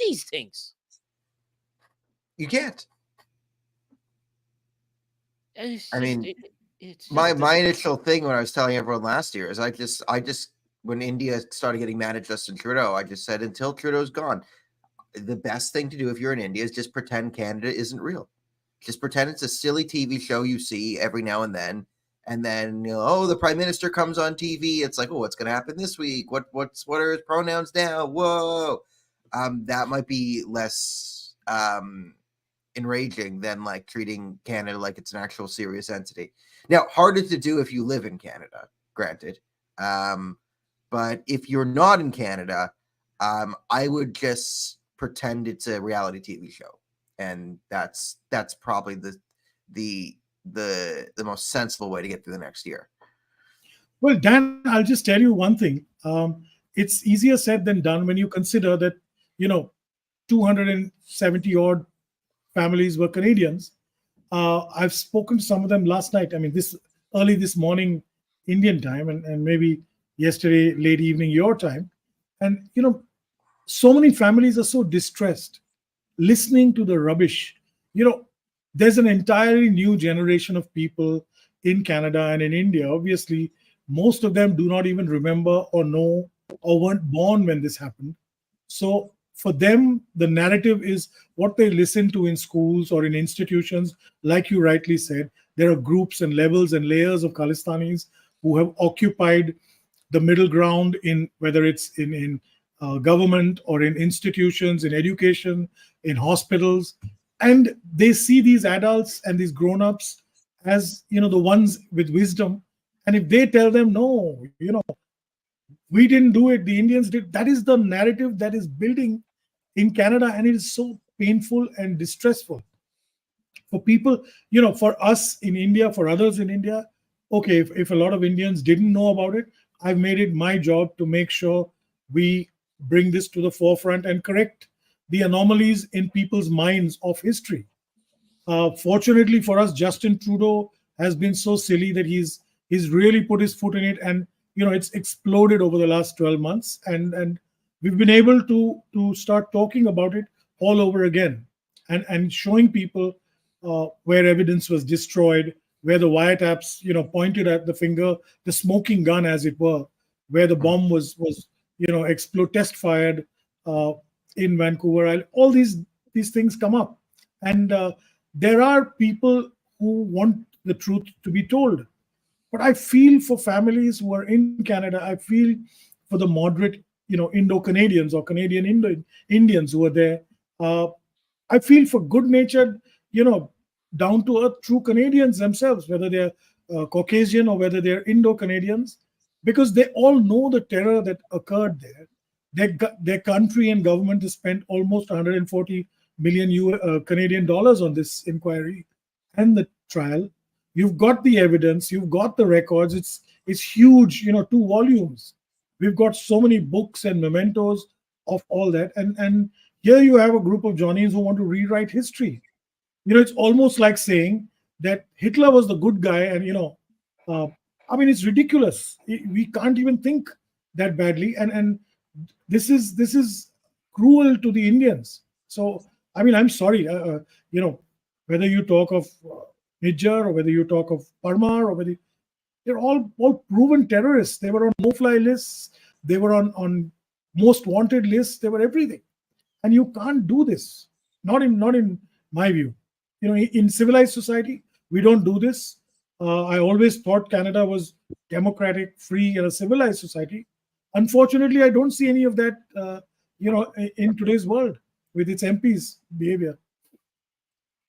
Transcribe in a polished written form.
these things. You can't. It's I just, mean, it's my just this. initial thing when I was telling everyone last year is I just when India started getting mad at Justin Trudeau, I just said until Trudeau's gone, the best thing to do if you're in India is just pretend Canada isn't real. Just pretend it's a silly TV show you see every now and then. And then, oh, the prime minister comes on TV. It's like, oh, what's going to happen this week? What are his pronouns now? Whoa. That might be less enraging than like treating Canada like it's an actual serious entity. Now, harder to do if you live in Canada, granted. But if you're not in Canada, I would just pretend it's a reality TV show, and that's probably the most sensible way to get through the next year. Well, Dan, I'll just tell you one thing. It's easier said than done when you consider that 270 odd families were Canadians. I've spoken to some of them last night. I mean, early this morning, Indian time, and maybe yesterday, late evening, your time. And, so many families are so distressed listening to the rubbish. There's an entirely new generation of people in Canada and in India. Obviously, most of them do not even remember or know or weren't born when this happened. So for them, the narrative is what they listen to in schools or in institutions. Like you rightly said, there are groups and levels and layers of Khalistanis who have occupied the middle ground in whether it's in government or in institutions, in education, in hospitals. And they see these adults and these grown-ups as, the ones with wisdom. And if they tell them, no, we didn't do it, the Indians did, that is the narrative that is building in Canada. And it is so painful and distressful for people, for us in India, for others in India. Okay, if a lot of Indians didn't know about it, I've made it my job to make sure we bring this to the forefront and correct the anomalies in people's minds of history. Fortunately for us, Justin Trudeau has been so silly that he's really put his foot in it, and it's exploded over the last 12 months, and we've been able to start talking about it all over again, and showing people where evidence was destroyed, where the wiretaps pointed at the finger, the smoking gun as it were, where the bomb was test fired in Vancouver. All these things come up, and there are people who want the truth to be told. But I feel for families who are in Canada, I feel for the moderate, Indo-Canadians or Canadian Indians who are there. I feel for good-natured, down-to-earth true Canadians themselves, whether they're Caucasian or whether they're Indo-Canadians, because they all know the terror that occurred there. Their country and government has spent almost 140 million Canadian dollars on this inquiry and the trial. You've got the evidence, you've got the records. It's huge, 2 volumes. We've got so many books and mementos of all that. And here you have a group of Johnnies who want to rewrite history. It's almost like saying that Hitler was the good guy, and it's ridiculous. We can't even think that badly, and this is cruel to the Indians. So I'm sorry, whether you talk of Nijjar or whether you talk of Parmar or whether they're all proven terrorists. They were on no-fly lists. They were on most wanted lists. They were everything, and you can't do this. Not in my view. In civilized society, we don't do this. I always thought Canada was democratic, free, and a civilized society. Unfortunately, I don't see any of that, in today's world with its MPs' behavior.